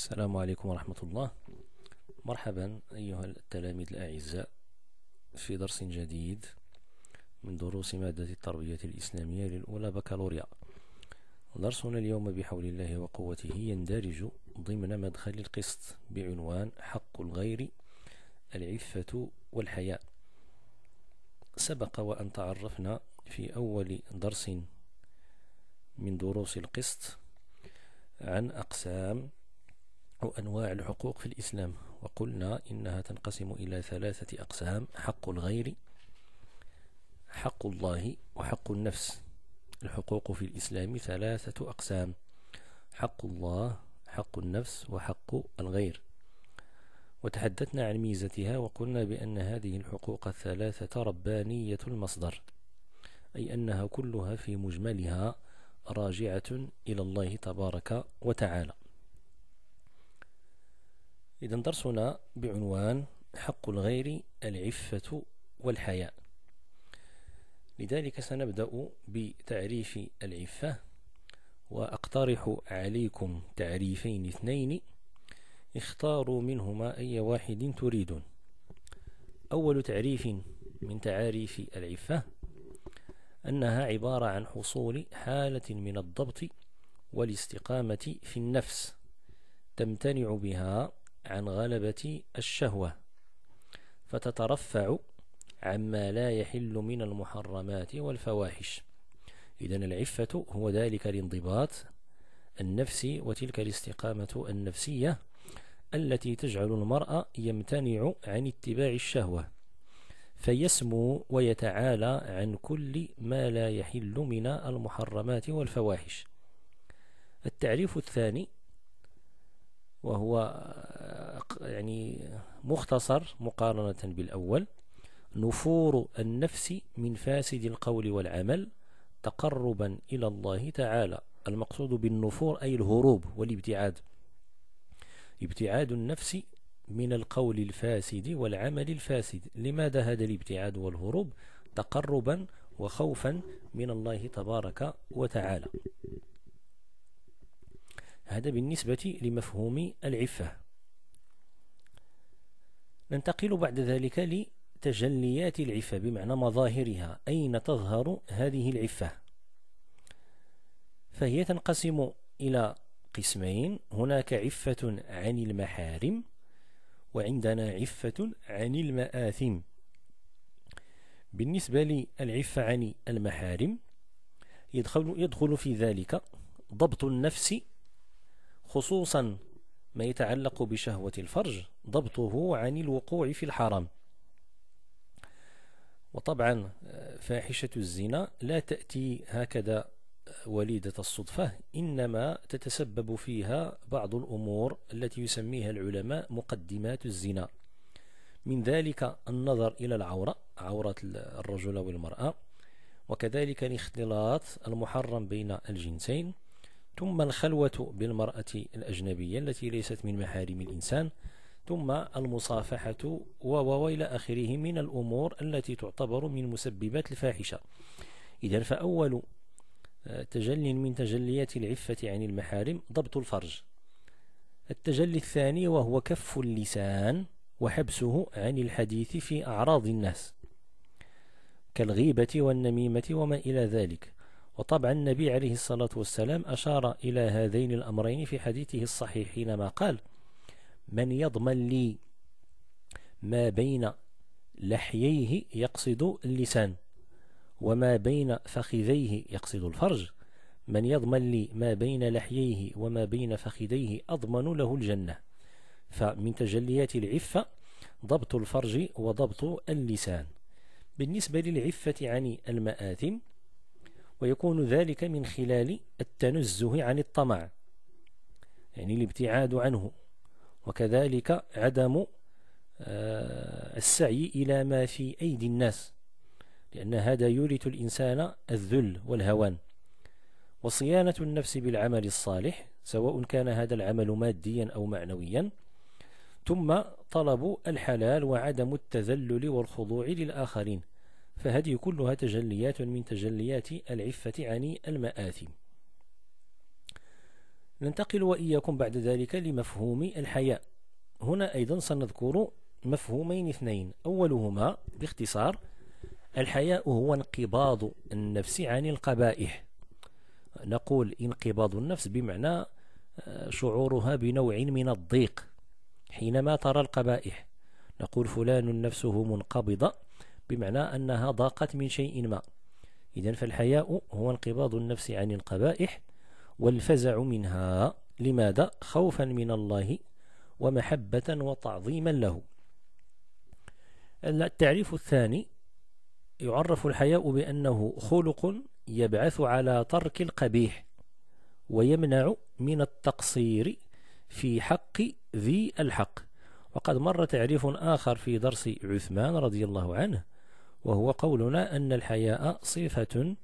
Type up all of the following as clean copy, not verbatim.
السلام عليكم ورحمة الله. مرحبا أيها التلاميذ الأعزاء في درس جديد من دروس مادة التربية الإسلامية للأولى بكالوريا. درسنا اليوم بحول الله وقوته يندرج ضمن مدخل القسط بعنوان حق الغير، العفة والحياء. سبق وأن تعرفنا في أول درس من دروس القسط عن أقسام أو أنواع الحقوق في الإسلام، وقلنا إنها تنقسم إلى 3 أقسام: حق الغير، حق الله، وحق النفس. الحقوق في الإسلام 3 أقسام: حق الله، حق النفس، وحق الغير. وتحدثنا عن ميزتها وقلنا بأن هذه الحقوق ال3 ربانية المصدر، أي أنها كلها في مجملها راجعة إلى الله تبارك وتعالى. إذن درسنا بعنوان حق الغير، العفة والحياء. لذلك سنبدأ بتعريف العفة، وأقترح عليكم تعريفين 2 اختاروا منهما أي واحد تريدون. أول تعريف من تعاريف العفة أنها عبارة عن حصول حالة من الضبط والاستقامة في النفس تمتنع بها عن غلبة الشهوة، فتترفع عما لا يحل من المحرمات والفواحش. إذن العفة هو ذلك الانضباط النفسي وتلك الاستقامة النفسية التي تجعل المرء يمتنع عن اتباع الشهوة، فيسمو ويتعالى عن كل ما لا يحل من المحرمات والفواحش. التعريف الثاني، وهو مختصر مقارنة بالأول: نفور النفس من فاسد القول والعمل تقربا إلى الله تعالى. المقصود بالنفور أي الهروب والابتعاد، ابتعاد النفس من القول الفاسد والعمل الفاسد. لماذا هذا الابتعاد والهروب؟ تقربا وخوفا من الله تبارك وتعالى. هذا بالنسبة لمفهوم العفة. ننتقل بعد ذلك لتجليات العفة، بمعنى مظاهرها، أين تظهر هذه العفة؟ فهي تنقسم إلى قسمين: هناك عفة عن المحارم، وعندنا عفة عن المآثم. بالنسبة للعفة عن المحارم يدخل في ذلك ضبط النفس، خصوصا ما يتعلق بشهوة الفرج، ضبطه عن الوقوع في الحرام. وطبعا فاحشة الزنا لا تأتي هكذا وليدة الصدفة، إنما تتسبب فيها بعض الأمور التي يسميها العلماء مقدمات الزنا. من ذلك النظر إلى العورة، عورة الرجل والمرأة، وكذلك الاختلاط المحرم بين الجنسين، ثم الخلوة بالمرأة الأجنبية التي ليست من محارم الإنسان، ثم المصافحة وإلى آخره من الأمور التي تعتبر من مسببات الفاحشة. إذن فأول تجلي من تجليات العفة عن المحارم ضبط الفرج. التجلي الثاني وهو كف اللسان وحبسه عن الحديث في أعراض الناس كالغيبة والنميمة وما إلى ذلك. وطبعا النبي عليه الصلاة والسلام أشار إلى هذين الأمرين في حديثه الصحيح حينما قال: من يضمن لي ما بين لحييه، يقصد اللسان، وما بين فخذيه، يقصد الفرج، من يضمن لي ما بين لحييه وما بين فخذيه أضمن له الجنة. فمن تجليات العفة ضبط الفرج وضبط اللسان. بالنسبة للعفة عن المآثم، ويكون ذلك من خلال التنزه عن الطمع، يعني الابتعاد عنه، وكذلك عدم السعي إلى ما في أيدي الناس، لأن هذا يورث الإنسان الذل والهوان. وصيانة النفس بالعمل الصالح، سواء كان هذا العمل ماديا أو معنويا، ثم طلب الحلال وعدم التذلل والخضوع للآخرين. فهذه كلها تجليات من تجليات العفة عن المآثم. ننتقل وإياكم بعد ذلك لمفهوم الحياء. هنا أيضا سنذكر مفهومين اثنين. أولهما باختصار: الحياء هو انقباض النفس عن القبائح. نقول انقباض النفس بمعنى شعورها بنوع من الضيق حينما ترى القبائح. نقول فلان نفسه منقبضة بمعنى أنها ضاقت من شيء ما. إذن فالحياء هو انقباض النفس عن القبائح والفزع منها. لماذا؟ خوفا من الله ومحبة وتعظيما له. التعريف الثاني: يعرف الحياء بأنه خلق يبعث على ترك القبيح ويمنع من التقصير في حق ذي الحق. وقد مر تعريف آخر في درس عثمان رضي الله عنه، وهو قولنا أن الحياء صفة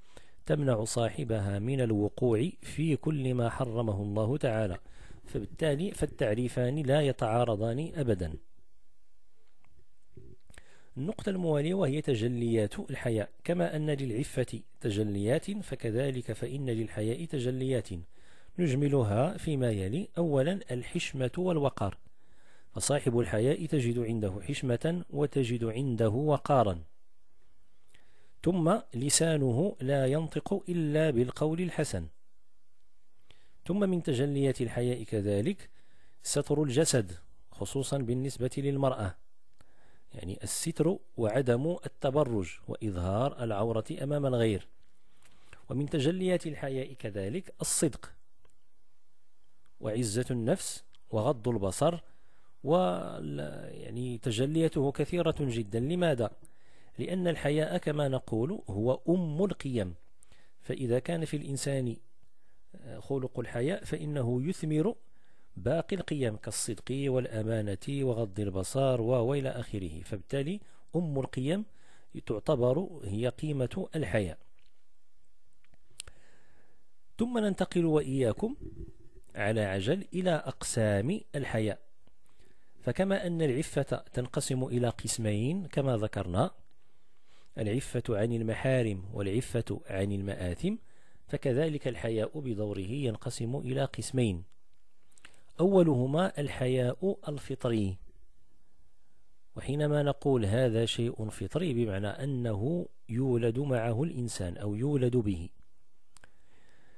تمنع صاحبها من الوقوع في كل ما حرمه الله تعالى. فبالتالي فالتعريفان لا يتعارضان أبدا. النقطة الموالية وهي تجليات الحياء. كما أن للعفة تجليات فكذلك فإن للحياء تجليات نجملها فيما يلي. أولا الحشمة والوقار، فصاحب الحياء تجد عنده حشمة وتجد عنده وقارا. ثم لسانه لا ينطق إلا بالقول الحسن. ثم من تجليات الحياء كذلك ستر الجسد، خصوصا بالنسبة للمرأة، يعني الستر وعدم التبرج وإظهار العورة أمام الغير. ومن تجليات الحياء كذلك الصدق وعزة النفس وغض البصر، يعني تجليته كثيرة جدا. لماذا؟ لأن الحياء كما نقول هو أم القيم. فإذا كان في الإنسان خلق الحياء فإنه يثمر باقي القيم كالصدق والأمانة وغض البصر وإلى آخره. فبالتالي أم القيم تعتبر هي قيمة الحياء. ثم ننتقل وإياكم على عجل إلى أقسام الحياء. فكما أن العفة تنقسم إلى قسمين كما ذكرنا، العفة عن المحارم والعفة عن المآثم، فكذلك الحياء بدوره ينقسم إلى قسمين. أولهما الحياء الفطري. وحينما نقول هذا شيء فطري بمعنى أنه يولد معه الإنسان أو يولد به.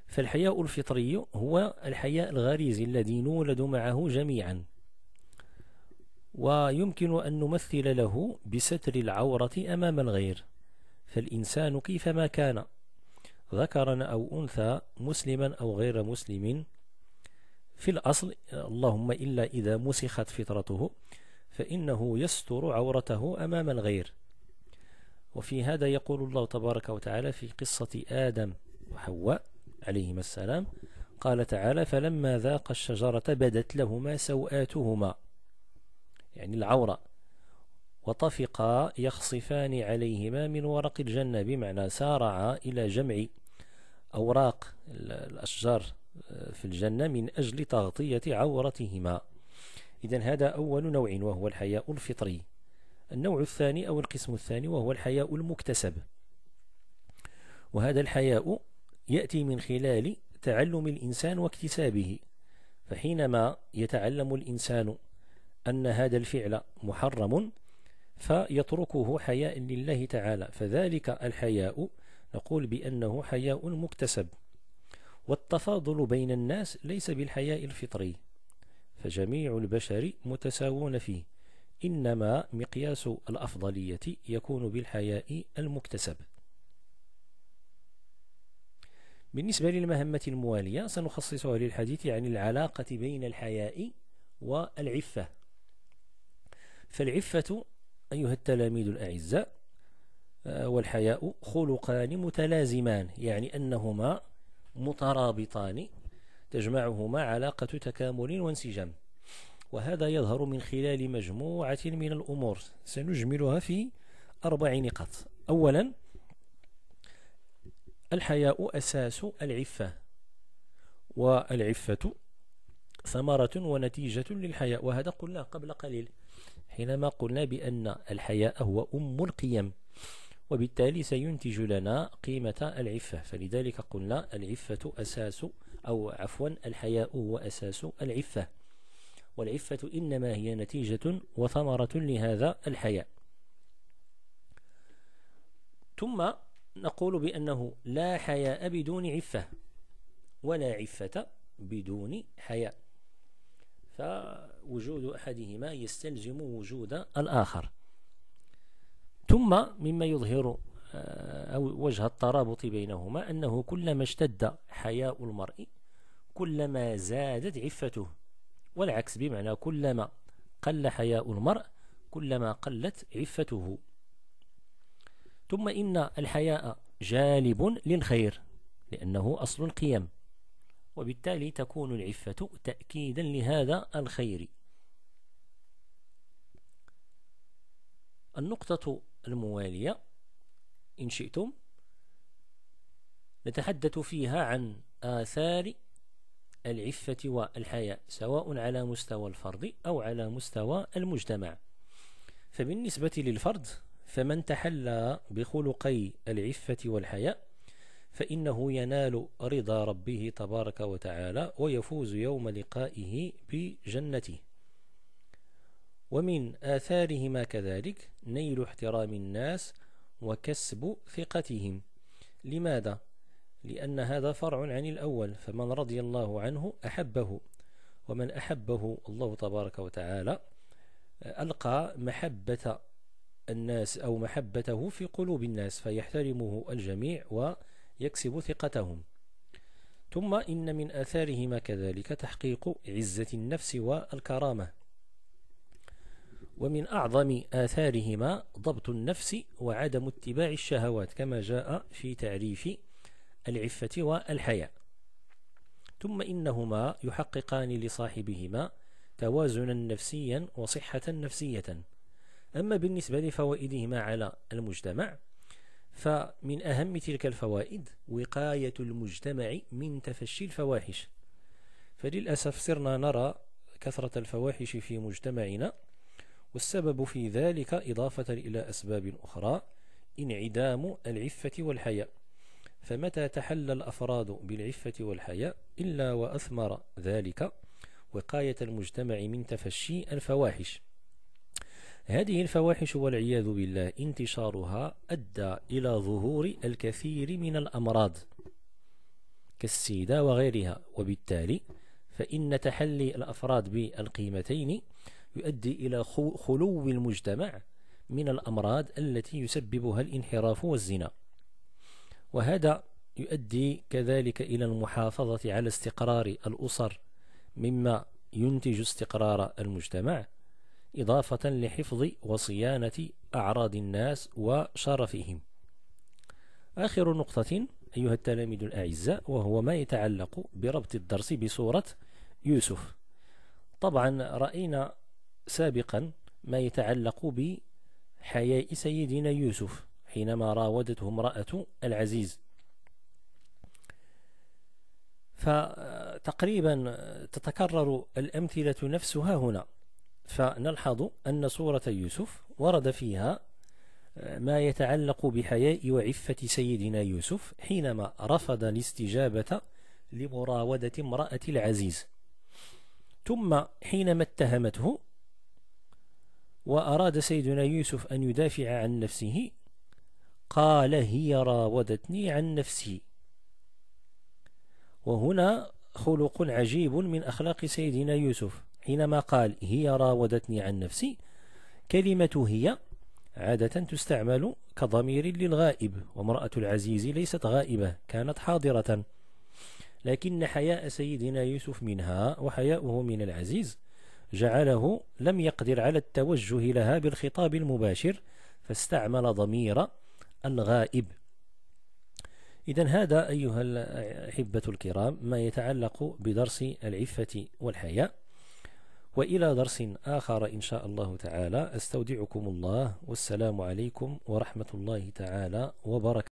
فالحياء الفطري هو الحياء الغريزي الذي نولد معه جميعا، ويمكن أن نمثل له بستر العورة أمام الغير. فالإنسان كيفما كان ذكرا أو أنثى، مسلما أو غير مسلم، في الأصل اللهم إلا إذا مسخت فطرته فإنه يستر عورته أمام الغير. وفي هذا يقول الله تبارك وتعالى في قصة آدم وحواء عليهما السلام، قال تعالى: فلما ذاقا الشجرة بدت لهما سوآتهما، يعني العورة، وطفقا يخصفان عليهما من ورق الجنة، بمعنى سارعا إلى جمع أوراق الأشجار في الجنة من أجل تغطية عورتهما. إذن هذا أول نوع وهو الحياء الفطري. النوع الثاني أو القسم الثاني وهو الحياء المكتسب. وهذا الحياء يأتي من خلال تعلم الإنسان واكتسابه. فحينما يتعلم الإنسان أن هذا الفعل محرم فيتركه حياء لله تعالى، فذلك الحياء نقول بأنه حياء مكتسب. والتفاضل بين الناس ليس بالحياء الفطري، فجميع البشر متساوون فيه، إنما مقياس الأفضلية يكون بالحياء المكتسب. بالنسبة للمهمة الموالية سنخصصها للحديث عن العلاقة بين الحياء والعفة. فالعفة أيها التلاميذ الأعزاء والحياء خلقان متلازمان، يعني أنهما مترابطان تجمعهما علاقة تكامل وانسجام. وهذا يظهر من خلال مجموعة من الأمور سنجملها في 4 نقاط. أولا الحياء أساس العفة، والعفة ثمرة ونتيجة للحياء، وهذا قلنا قبل قليل حينما قلنا بأن الحياء هو أم القيم، وبالتالي سينتج لنا قيمة العفة. فلذلك قلنا العفة أساس أو عفوا الحياء هو أساس العفة، والعفة إنما هي نتيجة وثمرة لهذا الحياء. ثم نقول بأنه لا حياء بدون عفة، ولا عفة بدون حياء، فوجود أحدهما يستلزم وجود الآخر. ثم مما يظهر أو وجه الترابط بينهما أنه كلما اشتد حياء المرء كلما زادت عفته، والعكس، بمعنى كلما قل حياء المرء كلما قلت عفته. ثم إن الحياء جالب للخير لأنه أصل القيم، وبالتالي تكون العفة تأكيدا لهذا الخير. النقطة الموالية إن شئتم نتحدث فيها عن آثار العفة والحياء سواء على مستوى الفرد أو على مستوى المجتمع. فبالنسبة للفرد فمن تحلى بخلقي العفة والحياء فإنه ينال رضا ربه تبارك وتعالى ويفوز يوم لقائه بجنته. ومن آثارهما كذلك نيل احترام الناس وكسب ثقتهم. لماذا؟ لأن هذا فرع عن الأول، فمن رضي الله عنه أحبه، ومن أحبه الله تبارك وتعالى ألقى محبة الناس أو محبته في قلوب الناس فيحترمه الجميع ويكسب ثقتهم. ثم إن من آثارهما كذلك تحقيق عزة النفس والكرامة، ومن أعظم آثارهما ضبط النفس وعدم اتباع الشهوات كما جاء في تعريف العفة والحياء. ثم إنهما يحققان لصاحبهما توازنا نفسيا وصحة نفسية. أما بالنسبة لفوائدهما على المجتمع فمن أهم تلك الفوائد وقاية المجتمع من تفشي الفواحش، فللأسف صرنا نرى كثرة الفواحش في مجتمعنا، والسبب في ذلك إضافة إلى أسباب أخرى انعدام العفة والحياء. فمتى تحلى الأفراد بالعفة والحياء إلا وأثمر ذلك وقاية المجتمع من تفشي الفواحش. هذه الفواحش والعياذ بالله انتشارها أدى إلى ظهور الكثير من الأمراض كالسيدا وغيرها، وبالتالي فإن تحلي الأفراد بالقيمتين يؤدي إلى خلو المجتمع من الأمراض التي يسببها الانحراف والزنا، وهذا يؤدي كذلك إلى المحافظة على استقرار الأسر مما ينتج استقرار المجتمع، إضافة لحفظ وصيانة أعراض الناس وشرفهم. آخر نقطة أيها التلاميذ الأعزاء وهو ما يتعلق بربط الدرس بسورة يوسف. طبعا رأينا سابقا ما يتعلق بحياء سيدنا يوسف حينما راودته امرأة العزيز، فتقريبا تتكرر الأمثلة نفسها هنا، فنلحظ أن سورة يوسف ورد فيها ما يتعلق بحياء وعفة سيدنا يوسف حينما رفض الاستجابة لمراودة امرأة العزيز، ثم حينما اتهمته وأراد سيدنا يوسف أن يدافع عن نفسه قال هي راودتني عن نفسي. وهنا خلق عجيب من أخلاق سيدنا يوسف، حينما قال هي راودتني عن نفسي، كلمة هي عادة تستعمل كضمير للغائب، وامرأة العزيز ليست غائبة، كانت حاضرة، لكن حياء سيدنا يوسف منها وحياؤه من العزيز جعله لم يقدر على التوجه لها بالخطاب المباشر فاستعمل ضمير الغائب. إذن هذا أيها الأحبة الكرام ما يتعلق بدرس العفة والحياء، وإلى درس آخر إن شاء الله تعالى أستودعكم الله، والسلام عليكم ورحمة الله تعالى وبركاته.